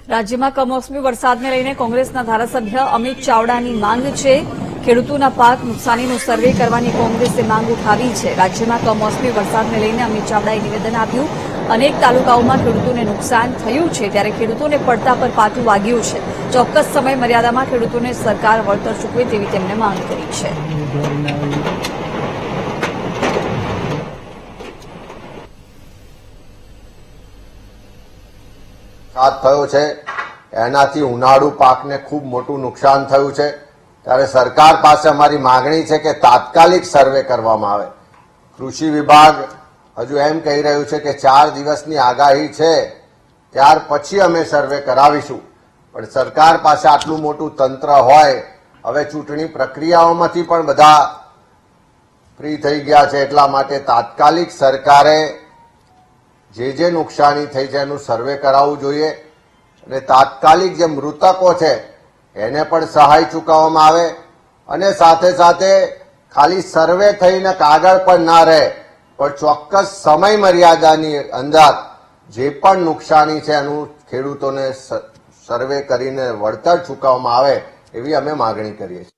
રાજ્યમાં કમોસમી વરસાદને લઈને કોંગ્રેસના ધારાસભ્ય અમિત ચાવડાની માંગ છે। ખેડૂતોના પાક નુકસાનીનો સર્વે કરવાની કોંગ્રેસે માંગ ઉઠાવી છે। રાજ્યમાં કમોસમી વરસાદને લઈને અમિત ચાવડાએ નિવેદન આપ્યું। અનેક તાલુકાઓમાં ખેડૂતોને નુકસાન થયું છે, ત્યારે ખેડૂતોને પડતા પર પાટું વાગ્યું છે। ચોક્કસ સમય મર્યાદામાં ખેડૂતોને સરકાર વળતર ચૂકવે તેવી તેમણે માંગ કરી છે। થયો છે એનાથી ઉનાળુ પાકને ખૂબ મોટું નુકસાન થયું છે। ત્યારે સરકાર પાસે અમારી માંગણી છે કે તાત્કાલિક સર્વે કરવામાં આવે। કૃષિ વિભાગ હજુ એમ કહી રહ્યું છે કે 4 દિવસની આગાહી છે, ત્યાર પછી અમે સર્વે કરાવીશું। પણ સરકાર પાસે આટલું મોટું તંત્ર હોય, હવે ચૂંટણી પ્રક્રિયાઓમાંથી પણ બધા ફ્રી થઈ ગયા છે, એટલા માટે તાત્કાલિક સરકારે જે નુકસાની થઈ છે એનું સર્વે કરાવવું જોઈએ અને તાત્કાલિક જે મૃતકો છે એને પણ સહાય ચૂકવવામાં આવે અને સાથે સાથે ખાલી સર્વે થઈને કાગળ પર ના રહે, પણ ચોક્કસ સમય મર્યાદાની અંદર જે પણ નુકસાની છે એનું ખેડૂતોને સર્વે કરીને વળતર ચૂકવવામાં આવે એવી અમે માગણી કરીએ છીએ।